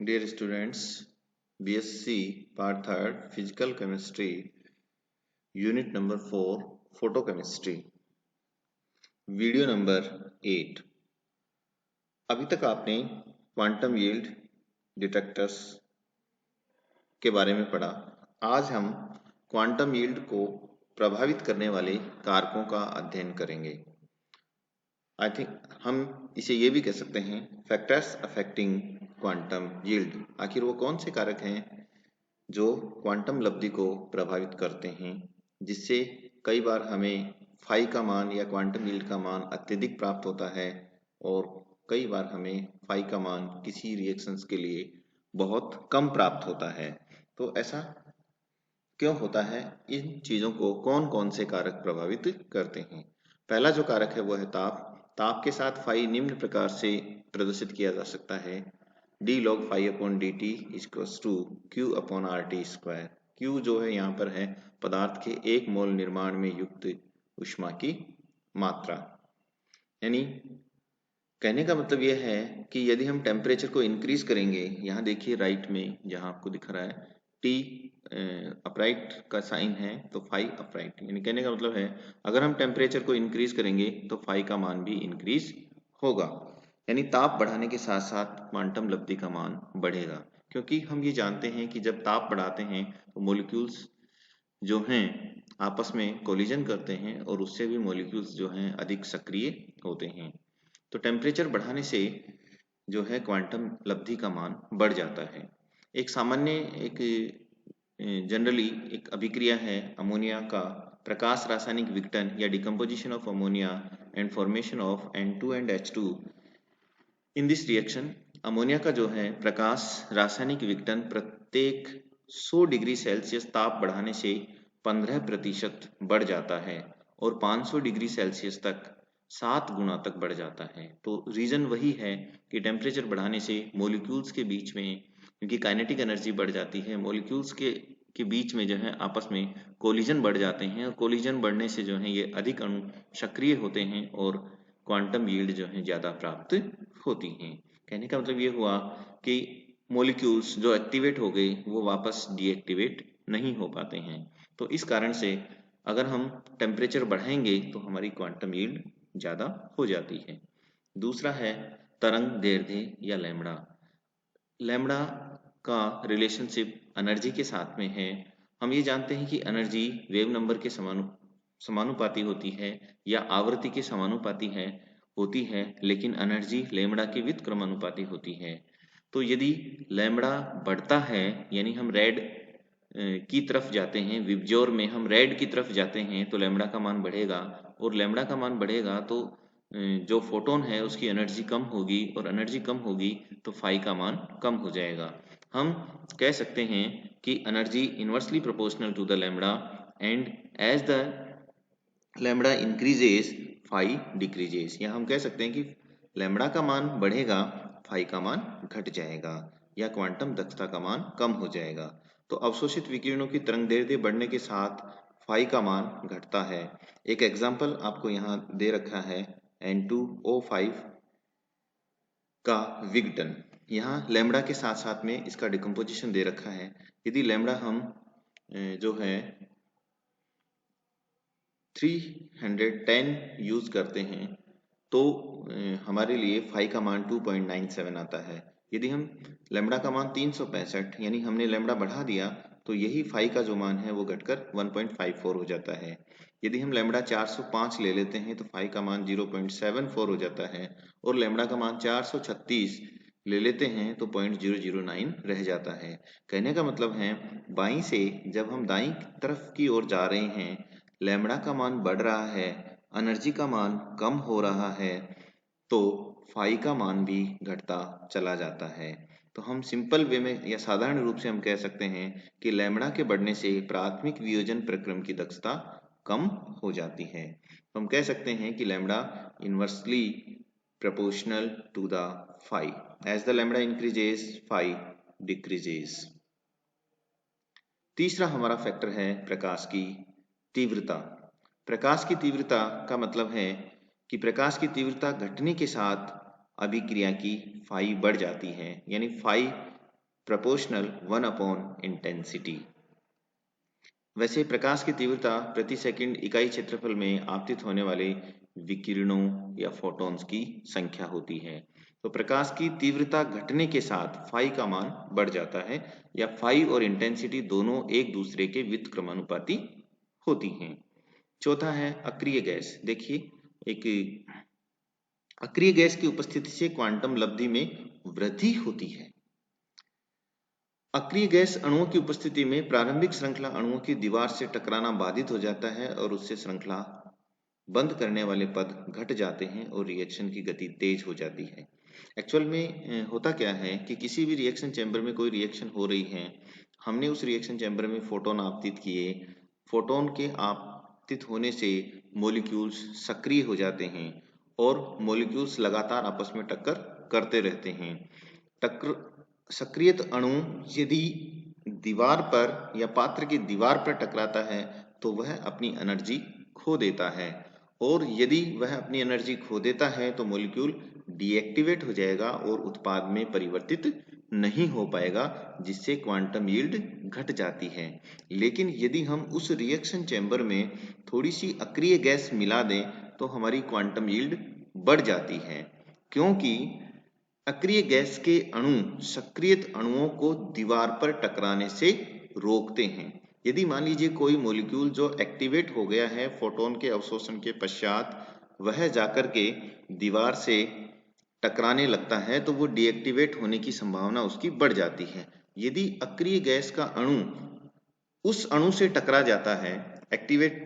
Dear students, BSc Part 3rd Physical Chemistry Unit number 4 Photochemistry video number 8। अभी तक आपने quantum yield detectors के बारे में पढ़ा। आज हम क्वांटम यील्ड को प्रभावित करने वाले कारकों का अध्ययन करेंगे। आई थिंक हम इसे ये भी कह सकते हैं फैक्टर्स अफेक्टिंग क्वांटम यील्ड। आखिर वो कौन से कारक हैं जो क्वांटम लब्धि को प्रभावित करते हैं, जिससे कई बार हमें फाई का मान या क्वांटम यील्ड का मान अत्यधिक प्राप्त होता है और कई बार हमें फाई का मान किसी रिएक्शंस के लिए बहुत कम प्राप्त होता है। तो ऐसा क्यों होता है? इन चीजों को कौन कौन से कारक प्रभावित करते हैं? पहला जो कारक है वो है ताप। ताप के साथ फाई निम्न प्रकार से प्रदर्शित किया जा सकता है d log phi upon D T equals to Q upon R T square. Q जो है यहाँ पर है पदार्थ के 1 मोल निर्माण में युक्त ऊष्मा की मात्रा। यानी कहने का मतलब यह है कि यदि हम टेम्परेचर को इंक्रीज करेंगे, यहाँ देखिए राइट में जहाँ आपको दिख रहा है टी अपराइट का साइन है तो फाई अपराइट, यानी कहने का मतलब है अगर हम टेम्परेचर को इंक्रीज करेंगे तो फाई का मान भी इंक्रीज होगा। यानी ताप बढ़ाने के साथ साथ क्वांटम लब्धि का मान बढ़ेगा, क्योंकि हम ये जानते हैं कि जब ताप बढ़ाते हैं तो मॉलिक्यूल्स जो हैं आपस में कोलिजन करते हैं और उससे भी मॉलिक्यूल्स जो हैं अधिक सक्रिय होते हैं। तो टेम्परेचर बढ़ाने से जो है क्वांटम लब्धि का मान बढ़ जाता है। एक सामान्य एक जनरली एक अभिक्रिया है अमोनिया का प्रकाश रासायनिक विघटन या decomposition of ammonia and formation of N2 and H2। In this reaction ammonia का जो है प्रकाश रासायनिक विघटन प्रत्येक 100 डिग्री सेल्सियस ताप बढ़ाने से 15% बढ़ जाता है और 500 डिग्री सेल्सियस तक 7 गुना तक बढ़ जाता है। तो रीजन वही है कि टेम्परेचर बढ़ाने से मॉलिक्यूल्स के बीच में, क्योंकि काइनेटिक एनर्जी बढ़ जाती है, मॉलिक्यूल्स के बीच में जो है आपस में कोलिजन बढ़ जाते हैं और कोलिजन बढ़ने से जो है ये अधिक अणु सक्रिय होते हैं और क्वांटम यील्ड जो है ज्यादा प्राप्त होती हैं। कहने का मतलब ये हुआ कि मॉलिक्यूल्स जो एक्टिवेट हो गए वो वापस डीएक्टिवेट नहीं हो पाते हैं। तो इस कारण से अगर हम टेम्परेचर बढ़ाएंगे तो हमारी क्वांटम यील्ड ज्यादा हो जाती है। दूसरा है तरंग दैर्ध्य या लैम्बडा। लैम्बडा का रिलेशनशिप एनर्जी के साथ में है। हम ये जानते हैं कि एनर्जी वेव नंबर के समानुपाती होती है या आवृत्ति के समानुपाती होती है, लेकिन एनर्जी लैम्बडा के व्युत्क्रमानुपाती होती है। तो यदि लैम्बडा बढ़ता है यानी हम रेड की तरफ जाते हैं, विबजोर में हम रेड की तरफ जाते हैं तो लैम्बडा का मान बढ़ेगा और लैम्बडा का मान बढ़ेगा तो जो फोटोन है उसकी एनर्जी कम होगी और एनर्जी कम होगी तो फाई का मान कम हो जाएगा। हम कह सकते हैं कि energy inversely proportional to the lambda and as the lambda increases phi decreases. या हम कह सकते हैं कि लैम्बडा का मान बढ़ेगा, फाई का मान घट जाएगा या क्वांटम दक्षता का मान कम हो जाएगा। तो अवशोषित विकिरणों की तरंगदैर्ध्य बढ़ने के साथ फाई का मान घटता है। एक एग्जाम्पल आपको यहाँ दे रखा है N2O5 का विघटन। यहाँ लैम्बडा के साथ साथ में इसका डिकम्पोजिशन दे रखा है। यदि लैम्बडा हम जो है 310 यूज करते हैं तो हमारे लिए फाई का मान 2.97 आता है। यदि हम लैम्बडा का मान 365 यानी हमने लैम्बडा बढ़ा दिया तो यही फाई का जो मान है वो घटकर 1.54 हो जाता है। यदि हम लैम्बडा 405 ले लेते हैं तो फाई का मान 0.74 हो जाता है और लैम्बडा का मान 436 ले लेते हैं तो 0.009 रह जाता है। कहने का मतलब है बाईं से जब हम दाईं तरफ की ओर जा रहे हैं, लैम्बडा का मान बढ़ रहा है, एनर्जी का मान कम हो रहा है, तो फाई का मान भी घटता चला जाता है। तो हम सिंपल वे में या साधारण रूप से हम कह सकते हैं कि लैम्बडा के बढ़ने से प्राथमिक वियोजन प्रक्रम की दक्षता कम हो जाती है। तो हम कह सकते हैं कि lambda inversely proportional to the phi. As the lambda increases, phi decreases. तीसरा हमारा फैक्टर है प्रकाश की तीव्रता। प्रकाश की तीव्रता का मतलब है कि प्रकाश की तीव्रता घटने के साथ अभिक्रिया की फाई बढ़ जाती है, यानी फाई proportional 1/intensity। वैसे प्रकाश की तीव्रता प्रति सेकंड इकाई क्षेत्रफल में आपतित होने वाले विकिरणों या फोटॉन्स की संख्या होती है। तो प्रकाश की तीव्रता घटने के साथ फाई का मान बढ़ जाता है, या फाई और इंटेंसिटी दोनों एक दूसरे के व्युत्क्रमानुपाती होती हैं। चौथा है अक्रिय गैस। देखिए, एक अक्रिय गैस की उपस्थिति से क्वांटम लब्धि में वृद्धि होती है। अक्रिय गैस अणुओं की उपस्थिति में प्रारंभिक श्रृंखला अणुओं की दीवार से टकराना बाधित हो जाता है और उससे श्रृंखला बंद करने वाले पद घट जाते हैं और रिएक्शन की गति तेज हो जाती है। एक्चुअल में होता क्या है कि किसी भी रिएक्शन चैम्बर में कोई रिएक्शन हो रही है, हमने उस रिएक्शन चैम्बर में फोटोन आपतित किए, फोटोन के आपतित होने से मॉलिक्यूल्स सक्रिय हो जाते हैं और मॉलिक्यूल्स लगातार आपस में टक्कर करते रहते हैं। सक्रियत अणु यदि दीवार पर या पात्र की दीवार पर टकराता है तो वह अपनी एनर्जी खो देता है, और यदि वह अपनी एनर्जी खो देता है तो मॉलिक्यूल डीएक्टिवेट हो जाएगा और उत्पाद में परिवर्तित नहीं हो पाएगा, जिससे क्वांटम यील्ड घट जाती है। लेकिन यदि हम उस रिएक्शन चैम्बर में थोड़ी सी अक्रिय गैस मिला दें तो हमारी क्वांटम यील्ड बढ़ जाती है, क्योंकि अक्रिय गैस के अणु सक्रियत अणुओं को दीवार पर टकराने से रोकते हैं। यदि मान लीजिए कोई मॉलिक्यूल जो एक्टिवेट हो गया है फोटोन के अवशोषण के पश्चात, वह जाकर के दीवार से टकराने लगता है तो वो डीएक्टिवेट होने की संभावना उसकी बढ़ जाती है। यदि अक्रिय गैस का अणु उस अणु से टकरा जाता है,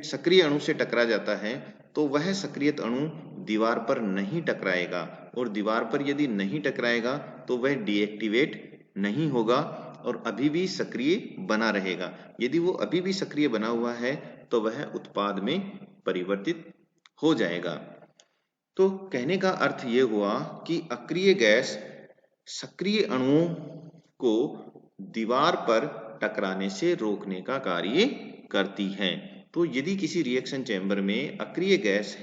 सक्रिय अणु से टकरा जाता है, तो वह सक्रियत अणु दीवार पर नहीं टकराएगा, और दीवार पर यदि नहीं टकराएगा तो वह डीएक्टिवेट नहीं होगा और अभी भी सक्रिय बना रहेगा। यदि वो अभी भी सक्रिय बना हुआ है तो वह उत्पाद में परिवर्तित हो जाएगा। तो कहने का अर्थ ये हुआ कि अक्रिय गैस सक्रिय अणुओं को दीवार पर टकराने से रोकने का कार्य करती है। तो यदि किसी रिएक्शन चैम्बर में अक्रिय गैस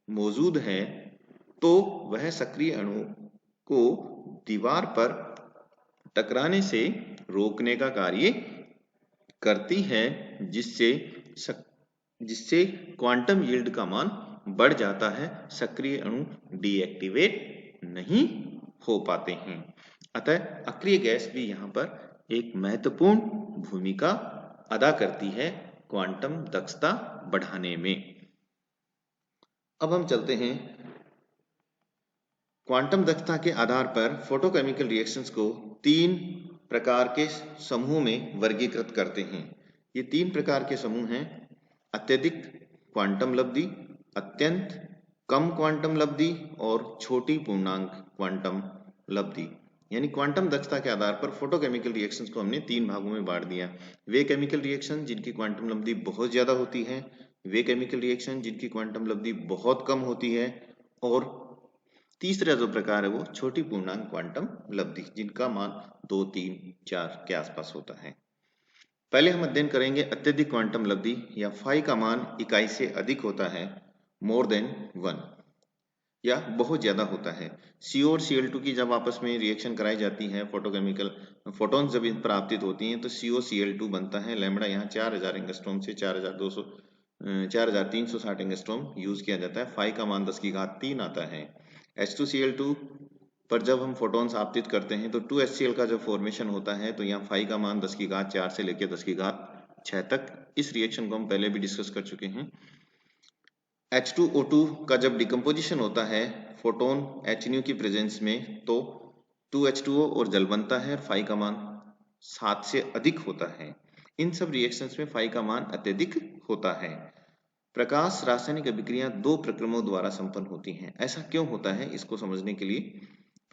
मौजूद है तो वह सक्रिय अणु को दीवार पर टकराने से रोकने का कार्य करती है, जिससे क्वांटम यील्ड का मान बढ़ जाता है, सक्रिय अणु डीएक्टिवेट नहीं हो पाते हैं। अतः अक्रिय गैस भी यहाँ पर एक महत्वपूर्ण भूमिका अदा करती है क्वांटम दक्षता बढ़ाने में। अब हम चलते हैं क्वांटम दक्षता के आधार पर फोटोकेमिकल रिएक्शंस को 3 प्रकार के समूह में वर्गीकृत करते हैं। ये 3 प्रकार के समूह हैं: अत्यधिक क्वांटम लब्धि, अत्यंत कम क्वांटम लब्धि और छोटी पूर्णांक क्वांटम लब्धि। यानी क्वांटम दक्षता के आधार पर फोटोकेमिकल रिएक्शंस को हमने 3 भागों में बांट दिया। वे केमिकल रिएक्शन जिनकी क्वांटम लब्धि बहुत ज्यादा होती है, वे केमिकल रिएक्शन जिनकी क्वांटम लब्धि बहुत कम होती है, और तीसरा जो प्रकार है वो छोटी पूर्णांक क्वांटम लब्धि, जिनका मान 2, 3, 4 के आसपास होता है। पहले हम अध्ययन करेंगे अत्यधिक क्वांटम लब्धि, या फाई का मान इकाई से अधिक होता है, मोर देन 1, या बहुत ज्यादा होता है। CO और Cl2 की जब आपस में रिएक्शन कराई जाती है, फोटोकेमिकल फोटोन्स जब इन पर आपतित होती हैं तो COCl2 बनता है। लैम्बडा यहाँ 4000 एंगस्ट्रॉम से 4360 एंगस्ट्रॉम यूज किया जाता है। फाई का मान 10⁻³ आता है। H2Cl2 पर जब हम फोटॉन्स आपतित करते हैं तो 2HCl का जब फॉर्मेशन होता है तो यहाँ फाई का मान 10⁻4 से लेकर 10⁻6 तक। इस रिएक्शन को हम पहले भी डिस्कस कर चुके हैं। H2O2 का जब डिकम्पोजिशन होता है फोटोन HNu की प्रेजेंस में तो 2H2O और जल बनता है, और फाई का मान 7 से अधिक होता है। इन सब रिएक्शंस में फाई का मान अत्यधिक होता है। प्रकाश रासायनिक अभिक्रिया 2 प्रक्रमों द्वारा संपन्न होती हैं। ऐसा क्यों होता है, इसको समझने के लिए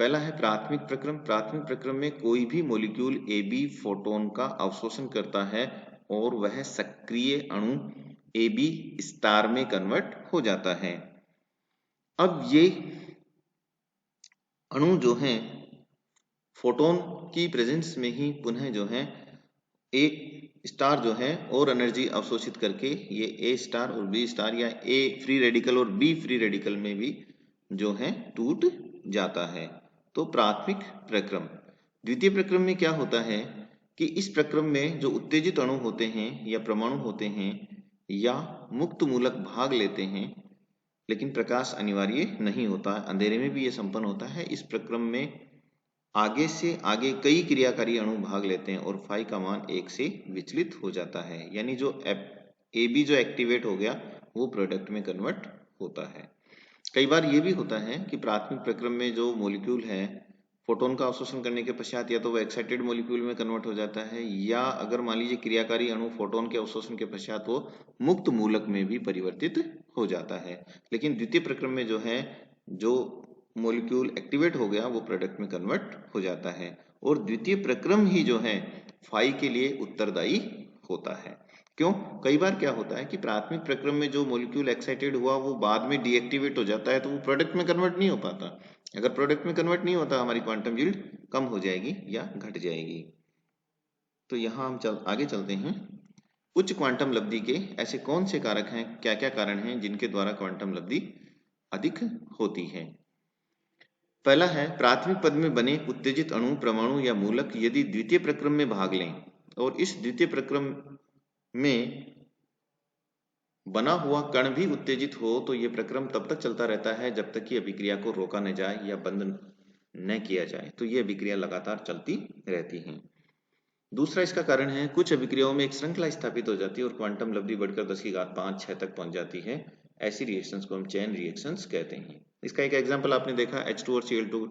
पहला है प्राथमिक प्रक्रम। प्राथमिक प्रक्रम में कोई भी मॉलिक्यूल AB फोटोन का अवशोषण करता है और वह सक्रिय अणु AB स्टार में कन्वर्ट हो जाता है। अब ये अणु जो हैं फोटोन की प्रेजेंस में ही पुनः जो है एक स्टार जो है और एनर्जी अवशोषित करके ये A स्टार और B स्टार, या A फ्री रेडिकल और B फ्री रेडिकल में भी जो है टूट जाता है। तो प्राथमिक प्रक्रम द्वितीय प्रक्रम में क्या होता है कि इस प्रक्रम में जो उत्तेजित अणु होते हैं या परमाणु होते हैं या मुक्त मूलक भाग लेते हैं, लेकिन प्रकाश अनिवार्य नहीं होता, अंधेरे में भी ये संपन्न होता है। इस प्रक्रम में आगे से आगे कई क्रियाकारी अणु भाग लेते हैं और फाई का मान 1 से विचलित हो जाता है, यानी जो AB जो एक्टिवेट हो गया वो प्रोडक्ट में कन्वर्ट होता है। कई बार ये भी होता है कि प्राथमिक प्रक्रम में जो मॉलिक्यूल है फोटोन का अवशोषण करने के पश्चात या तो वो एक्साइटेड मॉलिक्यूल में कन्वर्ट हो जाता है, या अगर मान लीजिए क्रियाकारी अणु फोटोन के अवशोषण के पश्चात वो मुक्त मूलक में भी परिवर्तित हो जाता है। लेकिन द्वितीय प्रक्रम में जो है, जो मॉलिक्यूल एक्टिवेट हो गया वो प्रोडक्ट में कन्वर्ट हो जाता है, और द्वितीय प्रक्रम ही जो है फाई के लिए उत्तरदायी होता है। क्यों? कई बार क्या होता है कि प्राथमिक प्रक्रम में जो मॉलिक्यूल एक्साइटेड हुआ वो बाद में डीएक्टिवेट हो जाता है, तो वो प्रोडक्ट में कन्वर्ट नहीं हो पाता। अगर प्रोडक्ट में कन्वर्ट नहीं होता, हमारी क्वांटम यील्ड कम हो जाएगी या घट जाएगी। तो यहाँ हम आगे चलते हैं। उच्च क्वांटम लब्धि के ऐसे कौन से कारक हैं, क्या क्या कारण हैं जिनके द्वारा क्वांटम लब्धि अधिक होती है? पहला है, प्राथमिक पद में बने उत्तेजित अणु, परमाणु या मूलक यदि द्वितीय प्रक्रम में भाग लें और इस द्वितीय प्रक्रम में बना हुआ कण भी उत्तेजित हो, तो यह प्रक्रम तब तक चलता रहता है जब तक कि अभिक्रिया को रोका न जाए या बंद न किया जाए। तो यह अभिक्रिया लगातार चलती रहती है। दूसरा इसका कारण है, कुछ अभिक्रियाओं में एक श्रृंखला स्थापित हो जाती है और क्वांटम लब्धि बढ़कर 10⁵ 6 तक पहुंच जाती है। ऐसी रिएक्शंस को हम चेन रिएक्शंस कहते हैं। इसका एक एग्जांपल आपने देखा, H2 और Cl2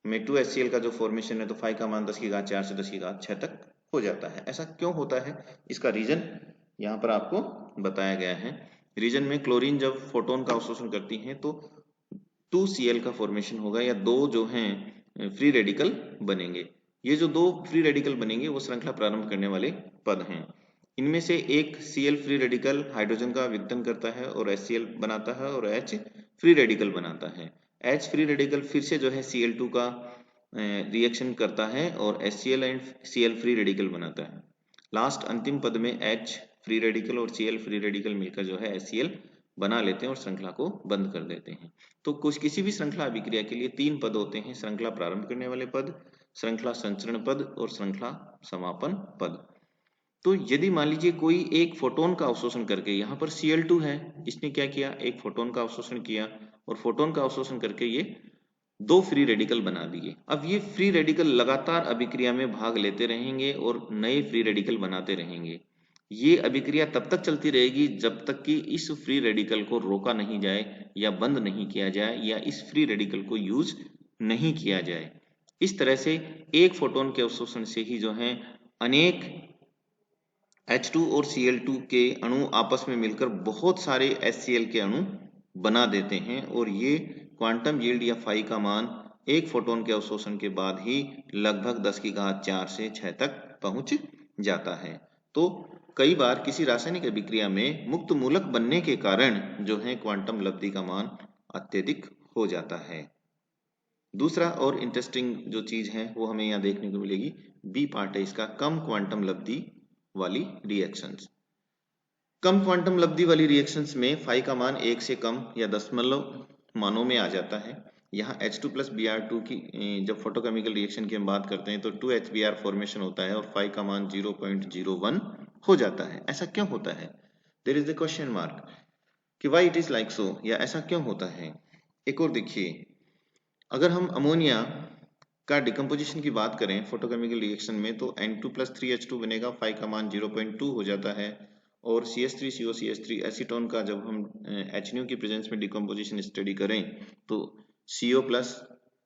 में 2HCl का जो फॉर्मेशन है, तो फाई का मान 10⁻4 से 10⁻6 तक हो जाता है। ऐसा क्यों होता है? इसका रीजन यहाँ पर आपको बताया गया है। रीजन में क्लोरीन जब फोटोन का अवशोषण करती है तो 2Cl का फॉर्मेशन होगा, या दो जो हैं फ्री रेडिकल बनेंगे। ये जो दो फ्री रेडिकल बनेंगे वो श्रृंखला प्रारंभ करने वाले पद हैं। इनमें से एक Cl फ्री रेडिकल हाइड्रोजन का विघटन करता है और HCl बनाता है, और H फ्री रेडिकल बनाता है। H फ्री रेडिकल फिर से जो है Cl2 का रिएक्शन करता है और HCl and Cl free radical बनाता है। लास्ट अंतिम पद में H फ्री रेडिकल और Cl फ्री रेडिकल मिलकर जो है HCl बना लेते हैं और श्रृंखला को बंद कर देते हैं। तो किसी भी श्रृंखला अभिक्रिया के लिए 3 पद होते हैं, श्रृंखला प्रारंभ करने वाले पद, श्रृंखला संचरण पद और श्रृंखला समापन पद। तो यदि मान लीजिए कोई एक फोटोन का अवशोषण करके, यहाँ पर Cl2 है, इसने क्या किया, एक फोटोन का अवशोषण किया और फोटोन का अवशोषण करके ये 2 फ्री रेडिकल बना दिए। अब ये फ्री रेडिकल लगातार अभिक्रिया में भाग लेते रहेंगे और नए फ्री रेडिकल बनाते रहेंगे। ये अभिक्रिया तब तक चलती रहेगी जब तक कि इस फ्री रेडिकल को रोका नहीं जाए या बंद नहीं किया जाए या इस फ्री रेडिकल को यूज नहीं किया जाए। इस तरह से एक फोटोन के अवशोषण से ही जो है अनेक H2 और Cl2 के अणु आपस में मिलकर बहुत सारे HCl के अणु बना देते हैं, और ये क्वांटम यील्ड या फाई का मान एक फोटोन के अवशोषण के बाद ही लगभग 10⁻4 से 6 तक पहुंच जाता है। तो कई बार किसी रासायनिक अभिक्रिया में मुक्त मूलक बनने के कारण जो है क्वांटम लब्धि का मान अत्यधिक हो जाता है। दूसरा और इंटरेस्टिंग जो चीज है वो हमें यहाँ देखने को मिलेगी, बी पार्ट है इसका, कम क्वांटम लब्धि वाली रिएक्शंस। कम क्वांटम लब्धि वाली रिएक्शंस में फाई का मान 1 से कम या दशमलव मानों में आ जाता है। यहाँ H2 + Br2 की जब फोटोकेमिकल रिएक्शन की हम बात करते हैं तो 2HBr फॉर्मेशन होता है और फाई का मान 0.01 हो जाता है। ऐसा क्यों होता है? There is the question mark कि why it is like so, या ऐसा क्यों होता है। एक और देखिए, अगर हम अमोनिया का डिकम्पोजिशन की बात करें फोटोकेमिकल रिएक्शन में तो N2 + 3H2 बनेगा, फाई का मान 0.2 हो जाता है। और CH3COCH3 एसीटोन का जब हम HNO की प्रेजेंस में डिकम्पोजिशन स्टडी करें तो CO +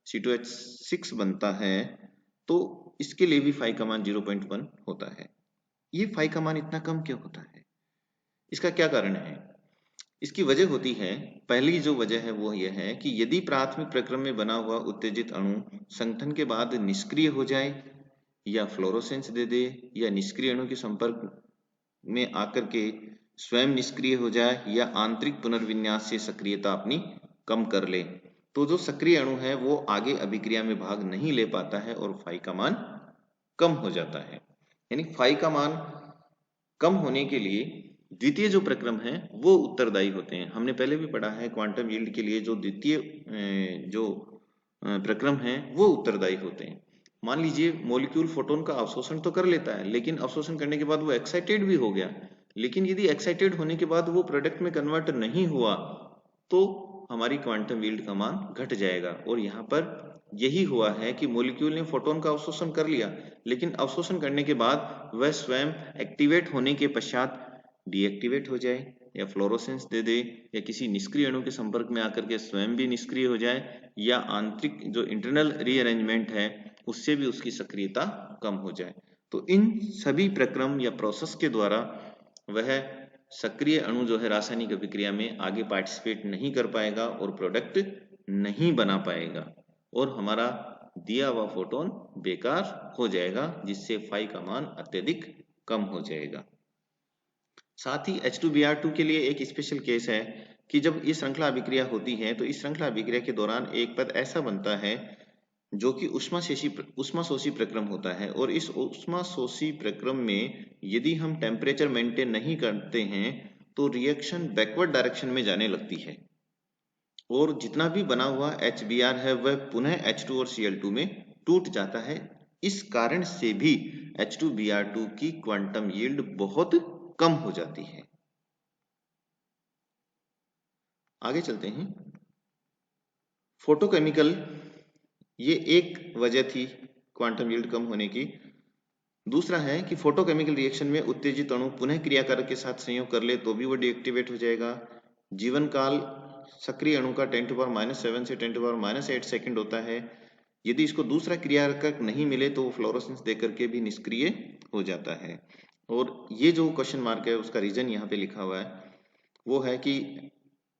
C2H6 बनता है, तो इसके लिए भी फाई का मान 0.1 होता है। ये फाई का मान इतना कम क्यों होता है? इसका क्या कारण है? इसकी वजह होती है, पहली जो वजह है वो यह है कि यदि प्राथमिक प्रक्रम में बना हुआ उत्तेजित अणु संगठन के बाद निष्क्रिय हो जाए या फ्लोरोसेंस दे दे या निष्क्रिय अणु के संपर्क में आकर के स्वयं निष्क्रिय हो जाए या आंतरिक पुनर्विन्यास से सक्रियता अपनी कम कर ले, तो जो सक्रिय अणु है वो आगे अभिक्रिया में भाग नहीं ले पाता है और फाई का मान कम हो जाता है। यानी फाई का मान कम होने के लिए द्वितीय जो प्रक्रम है वो उत्तरदायी होते हैं। हमने पहले भी पढ़ा है क्वांटम यील्ड के लिए जो द्वितीय जो प्रक्रम है वो उत्तरदायी होते हैं। मान लीजिए मॉलिक्यूल फोटोन का अवशोषण तो कर लेता है, लेकिन अवशोषण करने के बाद वो एक्साइटेड भी हो गया, लेकिन यदि एक्साइटेड होने के बाद वो प्रोडक्ट में कन्वर्ट नहीं हुआ तो हमारी क्वांटम यील्ड का मान घट जाएगा। और यहाँ पर यही हुआ है कि मॉलिक्यूल ने फोटोन का अवशोषण कर लिया, लेकिन अवशोषण करने के बाद वह स्वयं एक्टिवेट होने के पश्चात डीएक्टिवेट हो जाए या फ्लोरोसेंस दे दे या किसी निष्क्रिय अणु के संपर्क में आकर के स्वयं भी निष्क्रिय हो जाए या आंतरिक जो इंटरनल रीअरेंजमेंट है उससे भी उसकी सक्रियता कम हो जाए। तो इन सभी प्रक्रम या प्रोसेस के द्वारा वह सक्रिय अणु जो है रासायनिक अभिक्रिया में आगे पार्टिसिपेट नहीं कर पाएगा और प्रोडक्ट नहीं बना पाएगा और हमारा दिया हुआ फोटोन बेकार हो जाएगा, जिससे फाई का मान अत्यधिक कम हो जाएगा। साथ ही H2Br2 के लिए एक स्पेशल केस है कि जब ये श्रृंखला अभिक्रिया होती है तो इस श्रृंखला अभिक्रिया के दौरान एक पद ऐसा बनता है जो कि उष्माशोषी प्रक्रम होता है, और इस उष्माशोषी प्रक्रम में यदि हम टेम्परेचर मेंटेन नहीं करते हैं तो रिएक्शन बैकवर्ड डायरेक्शन में जाने लगती है और जितना भी बना हुआ HBr है वह पुनः H2 और Cl2 में टूट जाता है। इस कारण से भी H2Br2 की क्वांटम यील्ड बहुत कम हो जाती है। आगे चलते हैं। फोटोकेमिकल, ये एक वजह थी क्वांटम यील्ड कम होने की। दूसरा है कि फोटोकेमिकल रिएक्शन में उत्तेजित अणु पुनः क्रियाकारक के साथ संयोग कर ले तो भी वो डीएक्टिवेट हो जाएगा। जीवन काल सक्रिय अणु का 10⁻⁷ से 10⁻⁸ सेकंड होता है। यदि इसको दूसरा क्रियाकारक नहीं मिले तो वो फ्लोरोसेंस देकर के भी निष्क्रिय हो जाता है। और ये जो क्वेश्चन मार्क है उसका रीजन यहाँ पे लिखा हुआ है, वो है कि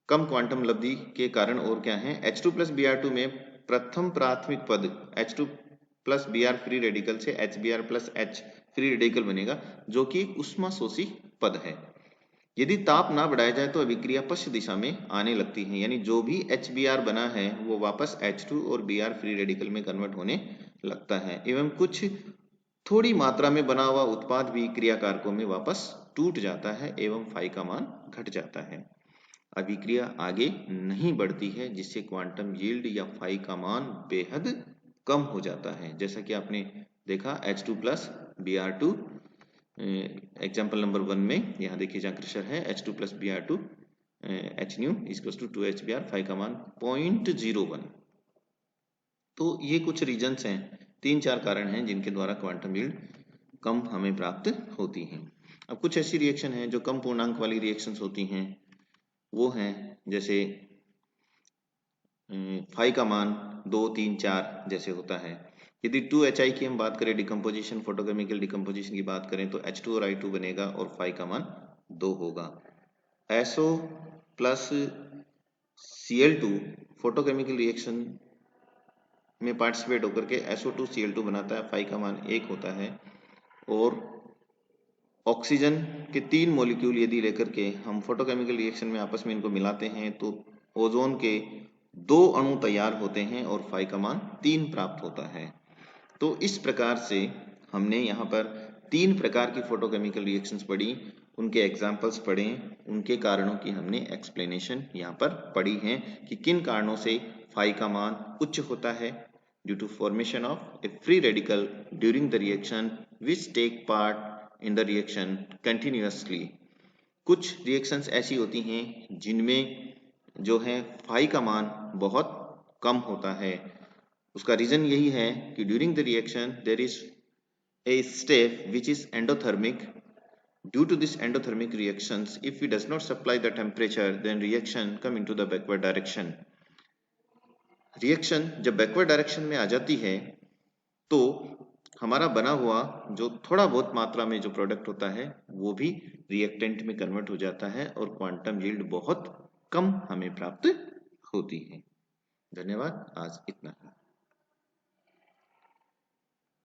कम क्वांटम लब्धि के कारण और क्या है। H2+Br2 में प्रथम प्राथमिक पद H2+Br फ्री रेडिकल से HBr+H फ्री रेडिकल बनेगा, जो कि उष्माशोषी पद है। यदि ताप ना बढ़ाया जाए तो अभिक्रिया पश्च दिशा में आने लगती है, यानी जो भी HBr बना है वो वापस H2 और Br फ्री रेडिकल में कन्वर्ट होने लगता है, एवं कुछ थोड़ी मात्रा में बना हुआ उत्पाद भी क्रियाकारकों में वापस टूट जाता है एवं फाई का मान घट जाता है। अभिक्रिया आगे नहीं बढ़ती है, जिससे क्वांटम यील्ड या फाई का मान बेहद कम हो जाता है। जैसा कि आपने देखा H2+Br2 एग्जाम्पल नंबर 1 में, यहाँ देखिए जहाँ कृषर है H2+Br2 Hν = 2HBr, फाई का मान 0.01। तो ये कुछ रीजन्स हैं, 3-4 कारण हैं जिनके द्वारा क्वांटम यील्ड कम हमें प्राप्त होती है। अब कुछ ऐसी रिएक्शन हैं जो कम पूर्णांक वाली रिएक्शंस होती हैं, वो हैं जैसे फाई का मान 2, 3, 4 जैसे होता है। यदि 2HI की हम बात करें, डिकम्पोजिशन, फोटोकेमिकल डिकम्पोजिशन की बात करें तो H2 और I2 बनेगा और फाई का मान 2 होगा। SO plus Cl2 photochemical reaction में पार्टिसिपेट होकर के SO2 Cl2 बनाता है, फाई का मान 1 होता है। और ऑक्सीजन के 3 मॉलिक्यूल यदि लेकर के हम फोटोकेमिकल रिएक्शन में आपस में इनको मिलाते हैं तो ओजोन के 2 अणु तैयार होते हैं और फाई का मान 3 प्राप्त होता है। तो इस प्रकार से हमने यहाँ पर 3 प्रकार की फोटोकेमिकल रिएक्शंस पढ़ी, उनके एग्जाम्पल्स पढ़े, उनके कारणों की हमने एक्सप्लेनेशन यहाँ पर पढ़ी है कि किन कारणों से फाई का मान उच्च होता है। Due to formation of a free radical during the reaction which take part in the reaction continuously. कुछ रिएक्शंस ऐसी होती हैं जिनमें जो है फाई का मान बहुत कम होता है। उसका रीजन यही है कि during the reaction there is a step which is endothermic. Due to this endothermic reactions, if we does not supply the temperature, then reaction come into the backward direction. Reaction जब backward direction में आ जाती है तो हमारा बना हुआ जो थोड़ा बहुत मात्रा में जो प्रोडक्ट होता है वो भी रिएक्टेंट में कन्वर्ट हो जाता है और क्वांटम यील्ड बहुत कम हमें प्राप्त होती है। धन्यवाद, आज इतना।